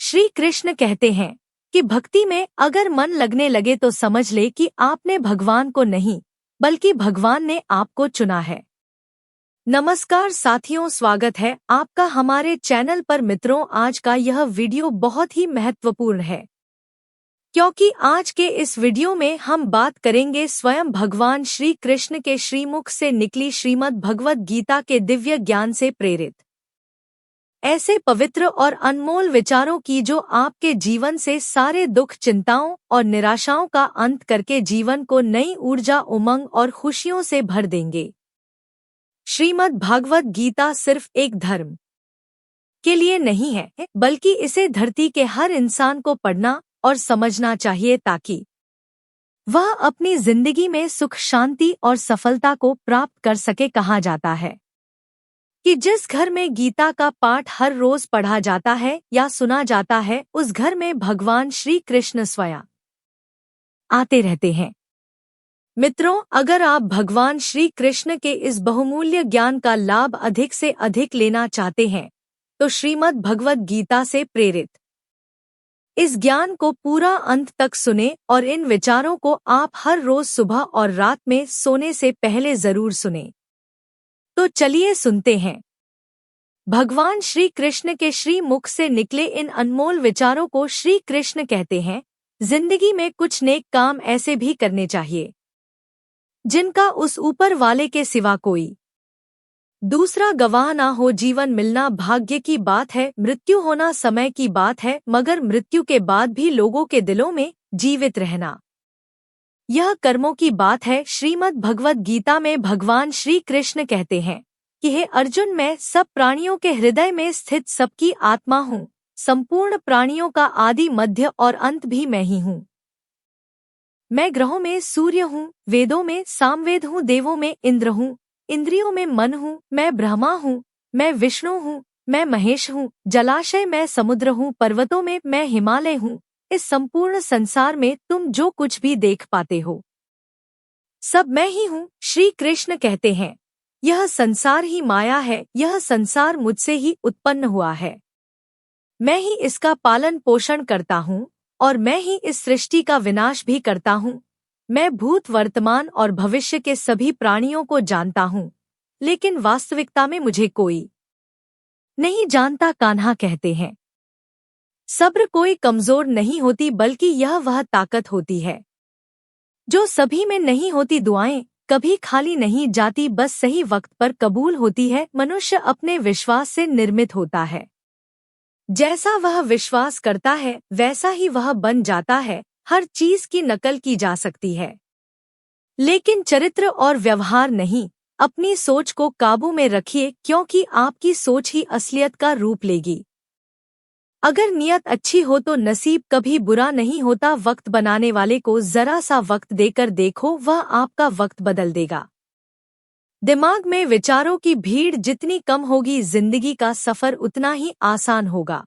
श्री कृष्ण कहते हैं कि भक्ति में अगर मन लगने लगे तो समझ ले कि आपने भगवान को नहीं बल्कि भगवान ने आपको चुना है। नमस्कार साथियों, स्वागत है आपका हमारे चैनल पर। मित्रों, आज का यह वीडियो बहुत ही महत्वपूर्ण है क्योंकि आज के इस वीडियो में हम बात करेंगे स्वयं भगवान श्री कृष्ण के श्रीमुख से निकली श्रीमद् भगवद गीता के दिव्य ज्ञान से प्रेरित ऐसे पवित्र और अनमोल विचारों की जो आपके जीवन से सारे दुख, चिंताओं और निराशाओं का अंत करके जीवन को नई ऊर्जा, उमंग और खुशियों से भर देंगे। श्रीमद् भागवत गीता सिर्फ एक धर्म के लिए नहीं है, बल्कि इसे धरती के हर इंसान को पढ़ना और समझना चाहिए ताकि वह अपनी जिंदगी में सुख, शांति और सफलता को प्राप्त कर सके। कहा जाता है कि जिस घर में गीता का पाठ हर रोज पढ़ा जाता है या सुना जाता है, उस घर में भगवान श्री कृष्ण स्वयं आते रहते हैं। मित्रों, अगर आप भगवान श्री कृष्ण के इस बहुमूल्य ज्ञान का लाभ अधिक से अधिक लेना चाहते हैं तो श्रीमद् भगवद गीता से प्रेरित इस ज्ञान को पूरा अंत तक सुने और इन विचारों को आप हर रोज सुबह और रात में सोने से पहले जरूर सुने। तो चलिए सुनते हैं भगवान श्री कृष्ण के श्री मुख से निकले इन अनमोल विचारों को। श्री कृष्ण कहते हैं, जिंदगी में कुछ नेक काम ऐसे भी करने चाहिए जिनका उस ऊपर वाले के सिवा कोई दूसरा गवाह ना हो। जीवन मिलना भाग्य की बात है, मृत्यु होना समय की बात है, मगर मृत्यु के बाद भी लोगों के दिलों में जीवित रहना यह कर्मों की बात है। श्रीमद् भगवद गीता में भगवान श्री कृष्ण कहते हैं कि हे अर्जुन, मैं सब प्राणियों के हृदय में स्थित सबकी आत्मा हूँ। संपूर्ण प्राणियों का आदि, मध्य और अंत भी मैं ही हूँ। मैं ग्रहों में सूर्य हूँ, वेदों में सामवेद हूँ, देवों में इंद्र हूँ, इंद्रियों में मन हूँ, मैं ब्रह्मा हूँ, मैं विष्णु हूँ, मैं महेश हूँ, जलाशय में समुद्र हूँ, पर्वतों में मैं हिमालय हूँ। इस संपूर्ण संसार में तुम जो कुछ भी देख पाते हो सब मैं ही हूँ। श्री कृष्ण कहते हैं, यह संसार ही माया है, यह संसार मुझसे ही उत्पन्न हुआ है। मैं ही इसका पालन पोषण करता हूँ और मैं ही इस सृष्टि का विनाश भी करता हूँ। मैं भूत, वर्तमान और भविष्य के सभी प्राणियों को जानता हूँ, लेकिन वास्तविकता में मुझे कोई नहीं जानता। कान्हा कहते हैं, सब्र कोई कमजोर नहीं होती, बल्कि यह वह ताकत होती है जो सभी में नहीं होती। दुआएं कभी खाली नहीं जाती, बस सही वक्त पर कबूल होती है। मनुष्य अपने विश्वास से निर्मित होता है, जैसा वह विश्वास करता है वैसा ही वह बन जाता है। हर चीज की नकल की जा सकती है, लेकिन चरित्र और व्यवहार नहीं। अपनी सोच को काबू में रखिए, क्योंकि आपकी सोच ही असलियत का रूप लेगी। अगर नियत अच्छी हो तो नसीब कभी बुरा नहीं होता। वक्त बनाने वाले को जरा सा वक्त देकर देखो, वह आपका वक्त बदल देगा। दिमाग में विचारों की भीड़ जितनी कम होगी, जिंदगी का सफर उतना ही आसान होगा।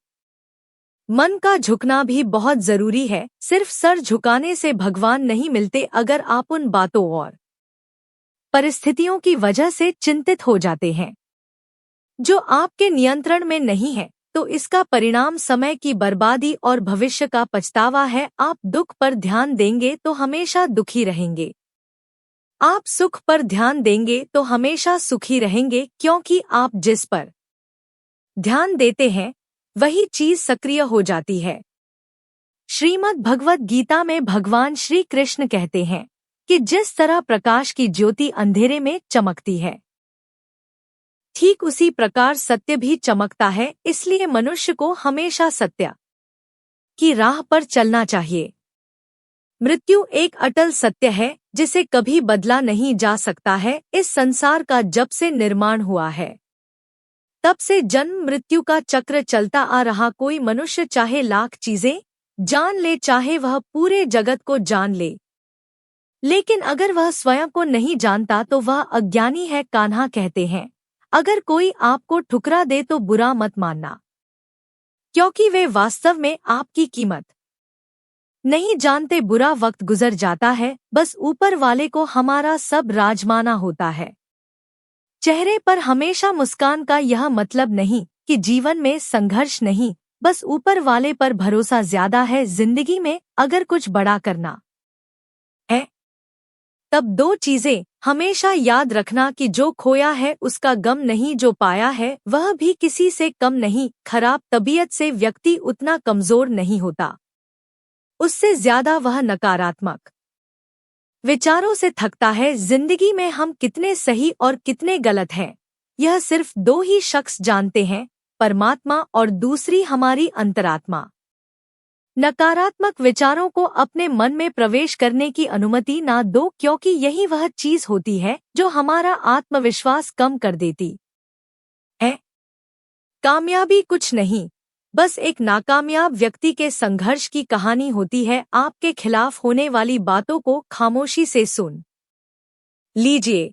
मन का झुकना भी बहुत जरूरी है, सिर्फ सर झुकाने से भगवान नहीं मिलते। अगर आप उन बातों और परिस्थितियों की वजह से चिंतित हो जाते हैं जो आपके नियंत्रण में नहीं है, तो इसका परिणाम समय की बर्बादी और भविष्य का पछतावा है। आप दुख पर ध्यान देंगे तो हमेशा दुखी रहेंगे, आप सुख पर ध्यान देंगे तो हमेशा सुखी रहेंगे, क्योंकि आप जिस पर ध्यान देते हैं वही चीज सक्रिय हो जाती है। श्रीमद् भगवद गीता में भगवान श्री कृष्ण कहते हैं कि जिस तरह प्रकाश की ज्योति अंधेरे में चमकती है, ठीक उसी प्रकार सत्य भी चमकता है। इसलिए मनुष्य को हमेशा सत्य की राह पर चलना चाहिए। मृत्यु एक अटल सत्य है जिसे कभी बदला नहीं जा सकता है। इस संसार का जब से निर्माण हुआ है तब से जन्म मृत्यु का चक्र चलता आ रहा। कोई मनुष्य चाहे लाख चीजें जान ले, चाहे वह पूरे जगत को जान ले, लेकिन अगर वह स्वयं को नहीं जानता तो वह अज्ञानी है। कान्हा कहते हैं, अगर कोई आपको ठुकरा दे तो बुरा मत मानना, क्योंकि वे वास्तव में आपकी कीमत नहीं जानते। बुरा वक्त गुजर जाता है, बस ऊपर वाले को हमारा सब राजमाना होता है। चेहरे पर हमेशा मुस्कान का यह मतलब नहीं कि जीवन में संघर्ष नहीं, बस ऊपर वाले पर भरोसा ज्यादा है। जिंदगी में अगर कुछ बड़ा करना है तब दो चीजें हमेशा याद रखना कि जो खोया है उसका गम नहीं, जो पाया है वह भी किसी से कम नहीं। खराब तबीयत से व्यक्ति उतना कमजोर नहीं होता, उससे ज्यादा वह नकारात्मक विचारों से थकता है। जिंदगी में हम कितने सही और कितने गलत हैं, यह सिर्फ दो ही शख्स जानते हैं, परमात्मा और दूसरी हमारी अंतरात्मा। नकारात्मक विचारों को अपने मन में प्रवेश करने की अनुमति ना दो, क्योंकि यही वह चीज होती है जो हमारा आत्मविश्वास कम कर देती है। कामयाबी कुछ नहीं, बस एक नाकामयाब व्यक्ति के संघर्ष की कहानी होती है। आपके खिलाफ होने वाली बातों को खामोशी से सुन लीजिए।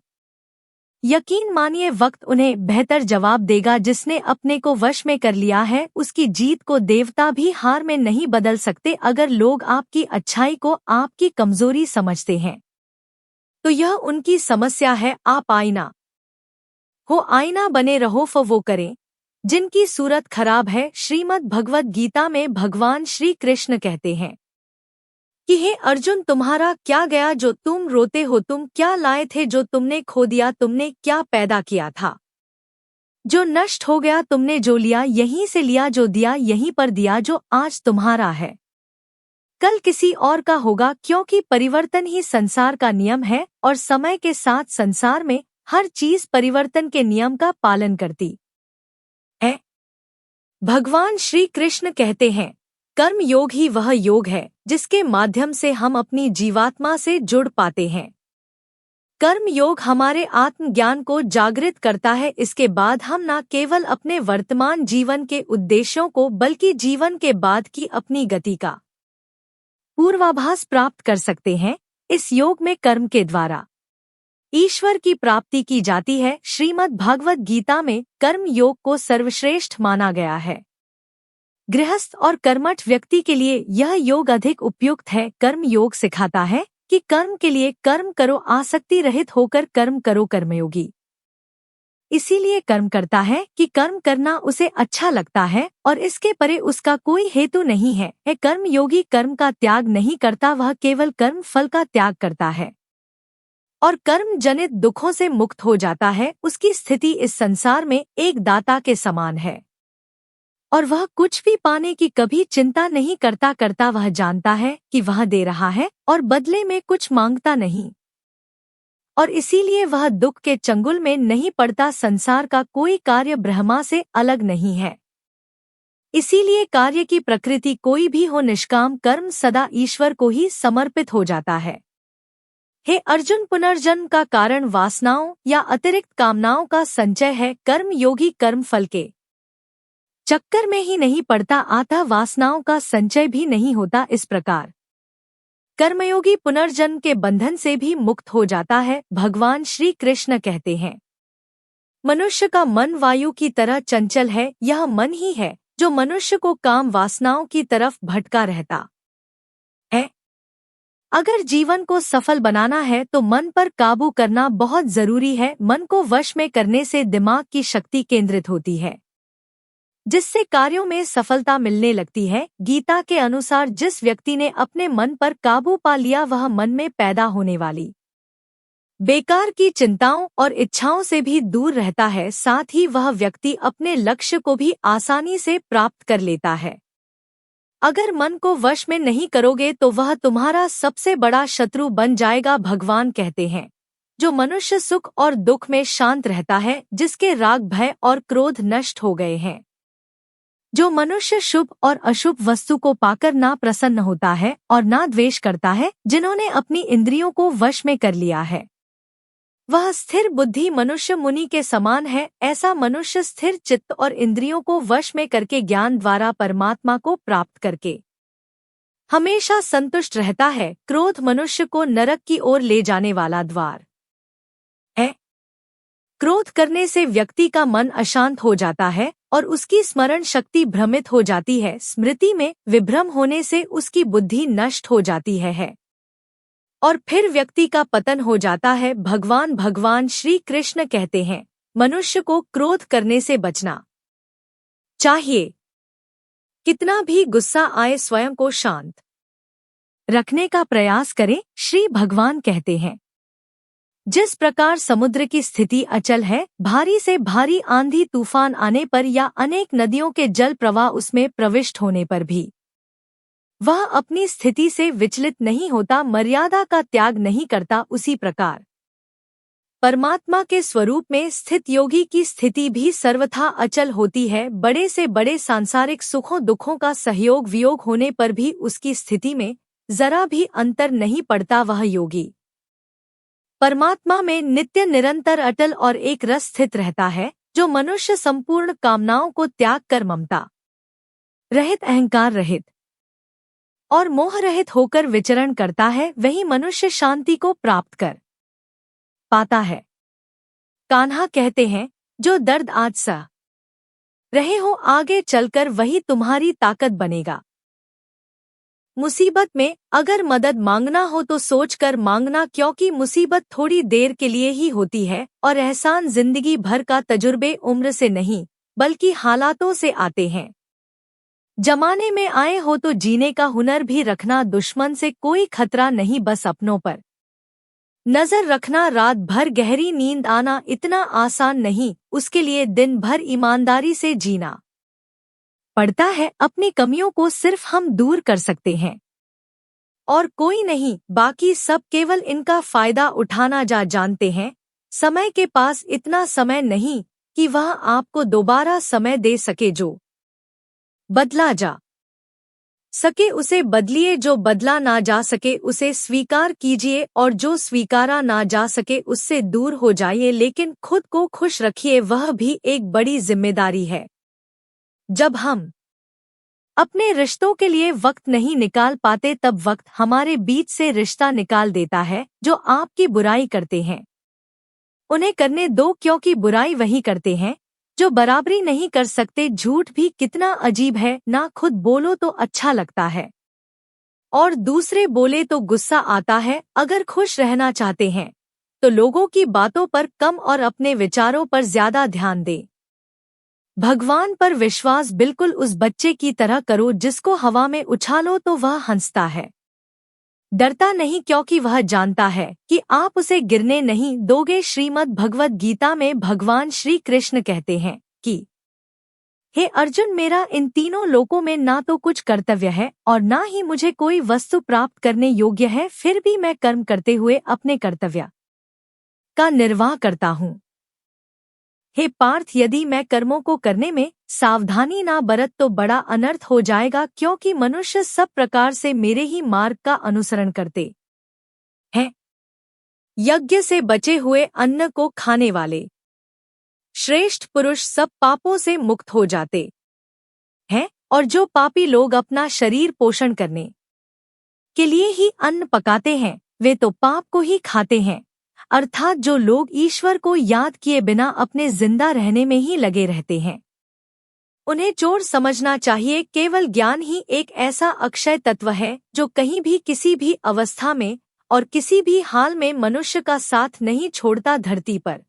यकीन मानिए वक्त उन्हें बेहतर जवाब देगा। जिसने अपने को वश में कर लिया है उसकी जीत को देवता भी हार में नहीं बदल सकते। अगर लोग आपकी अच्छाई को आपकी कमजोरी समझते हैं तो यह उनकी समस्या है। आप आईना हो, आईना बने रहो। वो करें जिनकी सूरत खराब है। श्रीमद् भगवद गीता में भगवान श्री कृष्ण कहते हैं कि हे अर्जुन, तुम्हारा क्या गया जो तुम रोते हो? तुम क्या लाए थे जो तुमने खो दिया? तुमने क्या पैदा किया था जो नष्ट हो गया? तुमने जो लिया यहीं से लिया, जो दिया यहीं पर दिया। जो आज तुम्हारा है कल किसी और का होगा, क्योंकि परिवर्तन ही संसार का नियम है और समय के साथ संसार में हर चीज परिवर्तन के नियम का पालन करती है। भगवान श्री कृष्ण कहते हैं कर्म योग ही वह योग है जिसके माध्यम से हम अपनी जीवात्मा से जुड़ पाते हैं। कर्म योग हमारे आत्मज्ञान को जागृत करता है। इसके बाद हम न केवल अपने वर्तमान जीवन के उद्देश्यों को बल्कि जीवन के बाद की अपनी गति का पूर्वाभास प्राप्त कर सकते हैं। इस योग में कर्म के द्वारा ईश्वर की प्राप्ति की जाती है। श्रीमद् भागवत गीता में कर्म योग को सर्वश्रेष्ठ माना गया है। गृहस्थ और कर्मठ व्यक्ति के लिए यह योग अधिक उपयुक्त है। कर्म योग सिखाता है कि कर्म के लिए कर्म करो, आसक्ति रहित होकर कर्म करो। कर्मयोगी इसीलिए कर्म करता है कि कर्म करना उसे अच्छा लगता है और इसके परे उसका कोई हेतु नहीं है। कर्मयोगी कर्म का त्याग नहीं करता, वह केवल कर्म फल का त्याग करता है और कर्म जनित दुखों से मुक्त हो जाता है। उसकी स्थिति इस संसार में एक दाता के समान है और वह कुछ भी पाने की कभी चिंता नहीं करता। वह जानता है कि वह दे रहा है और बदले में कुछ मांगता नहीं, और इसीलिए वह दुख के चंगुल में नहीं पड़ता। संसार का कोई कार्य ब्रह्मा से अलग नहीं है, इसीलिए कार्य की प्रकृति कोई भी हो, निष्काम कर्म सदा ईश्वर को ही समर्पित हो जाता है। हे अर्जुन, पुनर्जन्म का कारण वासनाओं या अतिरिक्त कामनाओं का संचय है। कर्म योगी कर्म फल के चक्कर में ही नहीं पड़ता, आता वासनाओं का संचय भी नहीं होता। इस प्रकार कर्मयोगी पुनर्जन्म के बंधन से भी मुक्त हो जाता है। भगवान श्री कृष्ण कहते हैं मनुष्य का मन वायु की तरह चंचल है। यह मन ही है जो मनुष्य को काम वासनाओं की तरफ भटका रहता है। अगर जीवन को सफल बनाना है तो मन पर काबू करना बहुत जरूरी है। मन को वश में करने से दिमाग की शक्ति केंद्रित होती है, जिससे कार्यों में सफलता मिलने लगती है। गीता के अनुसार जिस व्यक्ति ने अपने मन पर काबू पा लिया वह मन में पैदा होने वाली बेकार की चिंताओं और इच्छाओं से भी दूर रहता है। साथ ही वह व्यक्ति अपने लक्ष्य को भी आसानी से प्राप्त कर लेता है। अगर मन को वश में नहीं करोगे तो वह तुम्हारा सबसे बड़ा शत्रु बन जाएगा। भगवान कहते हैं जो मनुष्य सुख और दुख में शांत रहता है, जिसके राग भय और क्रोध नष्ट हो गए हैं, जो मनुष्य शुभ और अशुभ वस्तु को पाकर ना प्रसन्न होता है और ना द्वेष करता है, जिन्होंने अपनी इंद्रियों को वश में कर लिया है, वह स्थिर बुद्धि मनुष्य मुनि के समान है। ऐसा मनुष्य स्थिर चित्त और इंद्रियों को वश में करके ज्ञान द्वारा परमात्मा को प्राप्त करके हमेशा संतुष्ट रहता है। क्रोध मनुष्य को नरक की ओर ले जाने वाला द्वार है। क्रोध करने से व्यक्ति का मन अशांत हो जाता है और उसकी स्मरण शक्ति भ्रमित हो जाती है। स्मृति में विभ्रम होने से उसकी बुद्धि नष्ट हो जाती है और फिर व्यक्ति का पतन हो जाता है। भगवान श्री कृष्ण कहते हैं मनुष्य को क्रोध करने से बचना चाहिए, कितना भी गुस्सा आए स्वयं को शांत रखने का प्रयास करें। श्री भगवान कहते हैं, जिस प्रकार समुद्र की स्थिति अचल है, भारी से भारी आंधी तूफान आने पर या अनेक नदियों के जल प्रवाह उसमें प्रविष्ट होने पर भी वह अपनी स्थिति से विचलित नहीं होता, मर्यादा का त्याग नहीं करता, उसी प्रकार परमात्मा के स्वरूप में स्थित योगी की स्थिति भी सर्वथा अचल होती है। बड़े से बड़े सांसारिक सुखों दुखों का सहयोग वियोग होने पर भी उसकी स्थिति में जरा भी अंतर नहीं पड़ता। वह योगी परमात्मा में नित्य निरंतर अटल और एक रस स्थित रहता है। जो मनुष्य संपूर्ण कामनाओं को त्याग कर ममता रहित, अहंकार रहित और मोह रहित होकर विचरण करता है, वही मनुष्य शांति को प्राप्त कर पाता है। कान्हा कहते हैं, जो दर्द आज सह रहे हो आगे चलकर वही तुम्हारी ताकत बनेगा। मुसीबत में अगर मदद मांगना हो तो सोचकर मांगना, क्योंकि मुसीबत थोड़ी देर के लिए ही होती है और एहसान जिंदगी भर का तजुर्बे उम्र से नहीं बल्कि हालातों से आते हैं। जमाने में आए हो तो जीने का हुनर भी रखना, दुश्मन से कोई खतरा नहीं, बस अपनों पर नजर रखना। रात भर गहरी नींद आना इतना आसान नहीं, उसके लिए दिन भर ईमानदारी से जीना पड़ता है। अपनी कमियों को सिर्फ हम दूर कर सकते हैं और कोई नहीं, बाकी सब केवल इनका फायदा उठाना जानते हैं। समय के पास इतना समय नहीं कि वह आपको दोबारा समय दे सके। जो बदला जा सके उसे बदलिए, जो बदला ना जा सके उसे स्वीकार कीजिए और जो स्वीकारा ना जा सके उससे दूर हो जाइए। लेकिन खुद को खुश रखिए, वह भी एक बड़ी जिम्मेदारी है। जब हम अपने रिश्तों के लिए वक्त नहीं निकाल पाते तब वक्त हमारे बीच से रिश्ता निकाल देता है। जो आपकी बुराई करते हैं उन्हें करने दो, क्योंकि बुराई वही करते हैं जो बराबरी नहीं कर सकते। झूठ भी कितना अजीब है, ना खुद बोलो तो अच्छा लगता है और दूसरे बोले तो गुस्सा आता है। अगर खुश रहना चाहते हैं तो लोगों की बातों पर कम और अपने विचारों पर ज्यादा ध्यान दें। भगवान पर विश्वास बिल्कुल उस बच्चे की तरह करो जिसको हवा में उछालो तो वह हंसता है, डरता नहीं, क्योंकि वह जानता है कि आप उसे गिरने नहीं दोगे। श्रीमद् भगवद गीता में भगवान श्री कृष्ण कहते हैं कि हे अर्जुन, मेरा इन तीनों लोकों में ना तो कुछ कर्तव्य है और ना ही मुझे कोई वस्तु प्राप्त करने योग्य है, फिर भी मैं कर्म करते हुए अपने कर्तव्य का निर्वाह करता हूँ। हे पार्थ, यदि मैं कर्मों को करने में सावधानी ना बरत तो बड़ा अनर्थ हो जाएगा, क्योंकि मनुष्य सब प्रकार से मेरे ही मार्ग का अनुसरण करते हैं। यज्ञ से बचे हुए अन्न को खाने वाले श्रेष्ठ पुरुष सब पापों से मुक्त हो जाते हैं और जो पापी लोग अपना शरीर पोषण करने के लिए ही अन्न पकाते हैं वे तो पाप को ही खाते हैं। अर्थात जो लोग ईश्वर को याद किए बिना अपने जिंदा रहने में ही लगे रहते हैं उन्हें चोर समझना चाहिए। केवल ज्ञान ही एक ऐसा अक्षय तत्व है जो कहीं भी किसी भी अवस्था में और किसी भी हाल में मनुष्य का साथ नहीं छोड़ता। धरती पर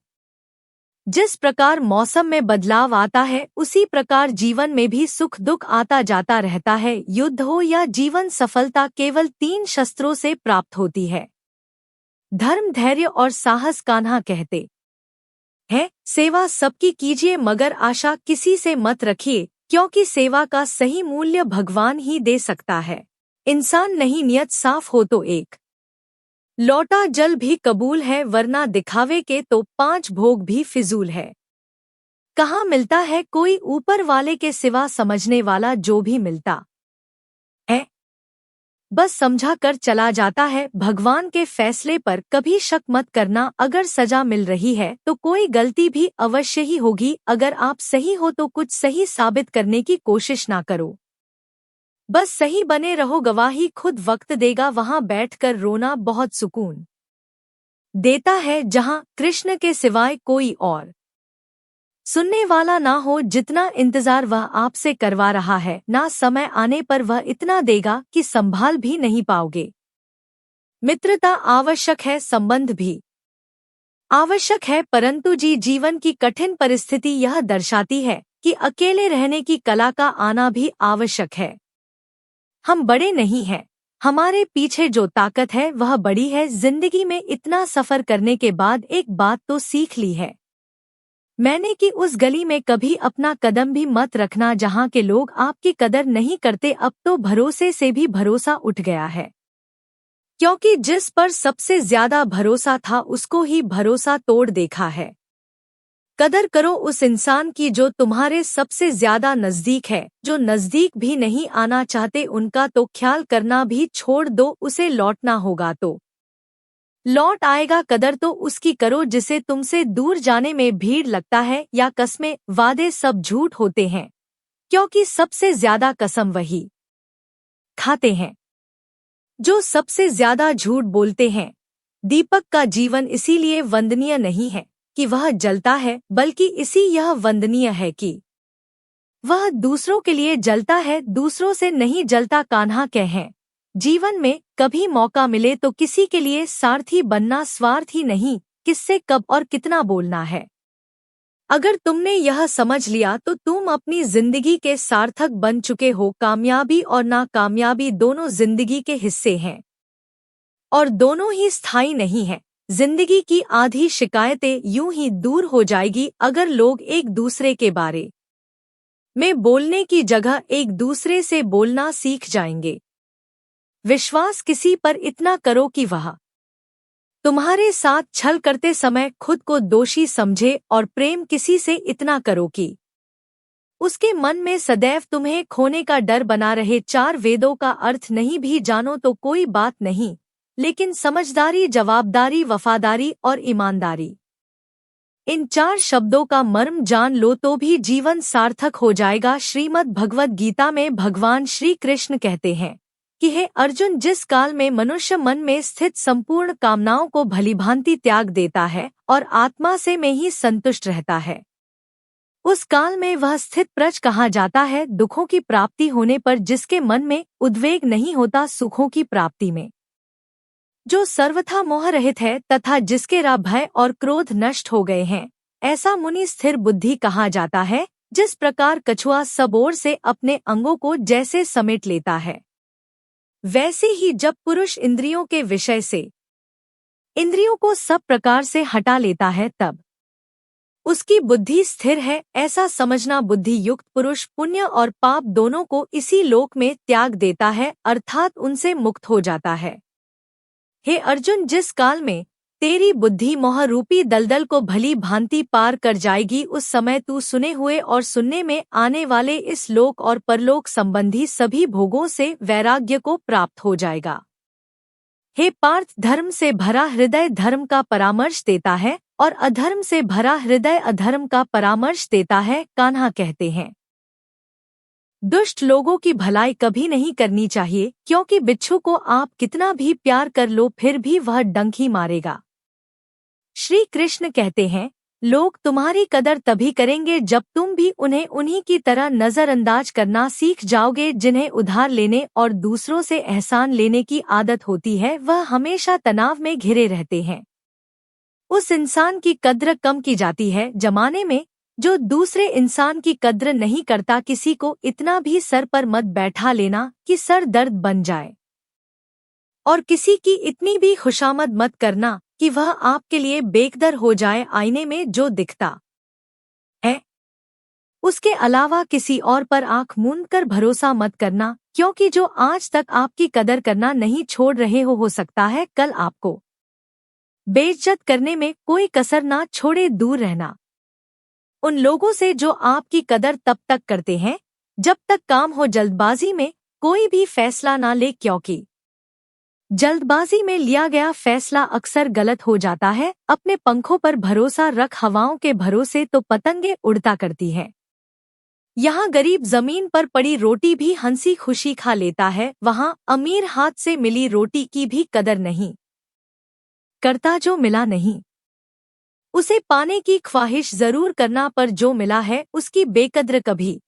जिस प्रकार मौसम में बदलाव आता है उसी प्रकार जीवन में भी सुख दुख आता जाता रहता है। युद्ध हो या जीवन सफलता केवल 3 शस्त्रों से प्राप्त होती है, धर्म, धैर्य और साहस। कान्हा कहते हैं, सेवा सबकी कीजिए मगर आशा किसी से मत रखिए, क्योंकि सेवा का सही मूल्य भगवान ही दे सकता है। इंसान नहीं नियत साफ हो तो एक लौटा जल भी कबूल है, वरना दिखावे के तो 5 भोग भी फिजूल है। कहाँ मिलता है कोई ऊपर वाले के सिवा समझने वाला, जो भी मिलता है बस समझा कर चला जाता है। भगवान के फैसले पर कभी शक मत करना। अगर सजा मिल रही है तो कोई गलती भी अवश्य ही होगी। अगर आप सही हो तो कुछ सही साबित करने की कोशिश ना करो, बस सही बने रहो। गवाही खुद वक्त देगा, वहां बैठकर रोना बहुत सुकून देता है। जहां कृष्ण के सिवाय कोई और सुनने वाला ना हो, जितना इंतजार वह आपसे करवा रहा है ना समय आने पर वह इतना देगा कि संभाल भी नहीं पाओगे। मित्रता आवश्यक है, संबंध भी आवश्यक है, परंतु जीवन की कठिन परिस्थिति यह दर्शाती है कि अकेले रहने की कला का आना भी आवश्यक है। हम बड़े नहीं हैं, हमारे पीछे जो ताकत है वह बड़ी है। जिंदगी में इतना सफर करने के बाद एक बात तो सीख ली है मैंने कि उस गली में कभी अपना कदम भी मत रखना जहाँ के लोग आपकी कदर नहीं करते। अब तो भरोसे से भी भरोसा उठ गया है, क्योंकि जिस पर सबसे ज्यादा भरोसा था उसको ही भरोसा तोड़ देखा है। कदर करो उस इंसान की जो तुम्हारे सबसे ज्यादा नजदीक है। जो नजदीक भी नहीं आना चाहते उनका तो ख्याल करना भी छोड़ दो। उसे लौटना होगा तो लौट आएगा। कदर तो उसकी करो जिसे तुमसे दूर जाने में भीड़ लगता है, या कस्में वादे सब झूठ होते हैं, क्योंकि सबसे ज्यादा कसम वही खाते हैं जो सबसे ज्यादा झूठ बोलते हैं। दीपक का जीवन इसीलिए वंदनीय नहीं है कि वह जलता है, बल्कि इसी यह वंदनीय है कि वह दूसरों के लिए जलता है, दूसरों से नहीं जलता। कान्हा कहें जीवन में कभी मौका मिले तो किसी के लिए सारथी बनना, स्वार्थी नहीं, किससे कब और कितना बोलना है। अगर तुमने यह समझ लिया तो तुम अपनी जिंदगी के सार्थक बन चुके हो। कामयाबी और नाकामयाबी दोनों जिंदगी के हिस्से हैं और दोनों ही स्थायी नहीं हैं। जिंदगी की आधी शिकायतें यूं ही दूर हो जाएगी अगर लोग एक दूसरे के बारे में बोलने की जगह एक दूसरे से बोलना सीख जाएंगे। विश्वास किसी पर इतना करो कि वह तुम्हारे साथ छल करते समय खुद को दोषी समझे, और प्रेम किसी से इतना करो कि उसके मन में सदैव तुम्हें खोने का डर बना रहे। 4 वेदों का अर्थ नहीं भी जानो तो कोई बात नहीं, लेकिन समझदारी, जवाबदारी, वफादारी और ईमानदारी, इन 4 शब्दों का मर्म जान लो तो भी जीवन सार्थक हो जाएगा। श्रीमद् भगवद गीता में भगवान श्री कृष्ण कहते हैं कि हे अर्जुन, जिस काल में मनुष्य मन में स्थित संपूर्ण कामनाओं को भलीभांति त्याग देता है और आत्मा से में ही संतुष्ट रहता है, उस काल में वह स्थित प्रज कहा जाता है। दुखों की प्राप्ति होने पर जिसके मन में उद्वेग नहीं होता, सुखों की प्राप्ति में जो सर्वथा मोह रहित है, तथा जिसके भय और क्रोध नष्ट हो गए हैं, ऐसा मुनि स्थिर बुद्धि कहा जाता है। जिस प्रकार कछुआ सब ओर से अपने अंगों को जैसे समेट लेता है, वैसे ही जब पुरुष इंद्रियों के विषय से इंद्रियों को सब प्रकार से हटा लेता है, तब उसकी बुद्धि स्थिर है। ऐसा समझना बुद्धि युक्त पुरुष पुण्य और पाप दोनों को इसी लोक में त्याग देता है, अर्थात उनसे मुक्त हो जाता है। हे अर्जुन, जिस काल में तेरी बुद्धि मोह रूपी दलदल को भली भांति पार कर जाएगी, उस समय तू सुने हुए और सुनने में आने वाले इस लोक और परलोक संबंधी सभी भोगों से वैराग्य को प्राप्त हो जाएगा। हे पार्थ, धर्म से भरा हृदय धर्म का परामर्श देता है और अधर्म से भरा हृदय अधर्म का परामर्श देता है। कान्हा कहते हैं दुष्ट लोगों की भलाई कभी नहीं करनी चाहिए, क्योंकि बिच्छू को आप कितना भी प्यार कर लो फिर भी वह डंक ही मारेगा। श्री कृष्ण कहते हैं लोग तुम्हारी कदर तभी करेंगे जब तुम भी उन्हें उन्हीं की तरह नजरअंदाज करना सीख जाओगे। जिन्हें उधार लेने और दूसरों से एहसान लेने की आदत होती है, वह हमेशा तनाव में घिरे रहते हैं। उस इंसान की कद्र कम की जाती है जमाने में जो दूसरे इंसान की कद्र नहीं करता। किसी को इतना भी सर पर मत बैठा लेना कि सर दर्द बन जाए, और किसी की इतनी भी खुशामद मत करना कि वह आपके लिए बेकदर हो जाए। आईने में जो दिखता है उसके अलावा किसी और पर आंख मूंद कर भरोसा मत करना, क्योंकि जो आज तक आपकी कदर करना नहीं छोड़ रहे हो सकता है कल आपको बेइज्जत करने में कोई कसर ना छोड़े। दूर रहना उन लोगों से जो आपकी कदर तब तक करते हैं जब तक काम हो। जल्दबाजी में कोई भी फैसला ना ले, क्योंकि जल्दबाजी में लिया गया फैसला अक्सर गलत हो जाता है। अपने पंखों पर भरोसा रख, हवाओं के भरोसे तो पतंगे उड़ता करती है। यहाँ गरीब जमीन पर पड़ी रोटी भी हंसी खुशी खा लेता है, वहाँ अमीर हाथ से मिली रोटी की भी कदर नहीं करता। जो मिला नहीं उसे पाने की ख्वाहिश जरूर करना, पर जो मिला है उसकी बेकद्र कभी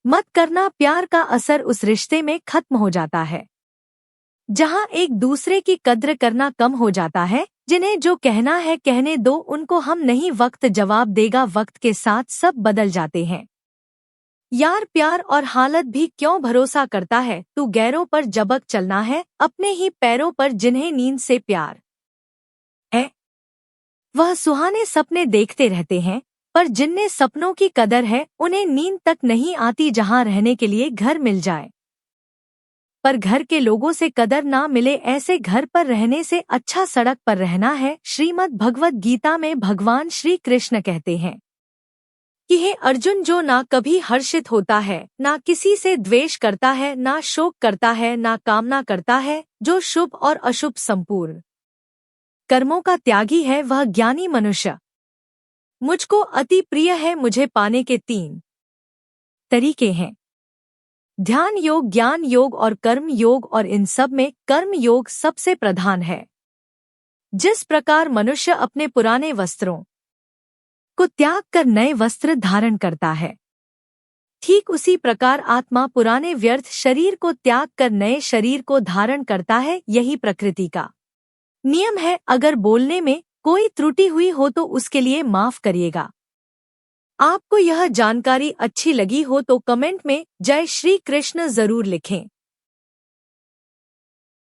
मत करना। प्यार का असर उस रिश्ते में खत्म हो जाता है जहाँ एक दूसरे की कद्र करना कम हो जाता है। जिन्हें जो कहना है कहने दो, उनको हम नहीं, वक्त जवाब देगा। वक्त के साथ सब बदल जाते हैं। यार प्यार और हालत भी क्यों भरोसा करता है, तू गैरों पर जबक चलना है, अपने ही पैरों पर जिन्हें नींद से प्यार है। वह सुहाने सपने देखते रहते हैं, पर जिनने सपनों की कदर है उन्हें नींद तक नहीं आती। जहां रहने के लिए घर मिल जाए पर घर के लोगों से कदर ना मिले, ऐसे घर पर रहने से अच्छा सड़क पर रहना है। श्रीमद् भगवत गीता में भगवान श्री कृष्ण कहते हैं कि हे अर्जुन, जो ना कभी हर्षित होता है, ना किसी से द्वेष करता है, ना शोक करता है, ना कामना करता है, जो शुभ और अशुभ संपूर्ण कर्मों का त्यागी है, वह ज्ञानी मनुष्य मुझको अति प्रिय है। मुझे पाने के 3 तरीके हैं, ध्यान योग, ज्ञान योग और कर्म योग, और इन सब में कर्म योग सबसे प्रधान है। जिस प्रकार मनुष्य अपने पुराने वस्त्रों को त्याग कर नए वस्त्र धारण करता है, ठीक उसी प्रकार आत्मा पुराने व्यर्थ शरीर को त्याग कर नए शरीर को धारण करता है। यही प्रकृति का नियम है। अगर बोलने में कोई त्रुटि हुई हो तो उसके लिए माफ करिएगा। आपको यह जानकारी अच्छी लगी हो तो कमेंट में जय श्री कृष्ण जरूर लिखें।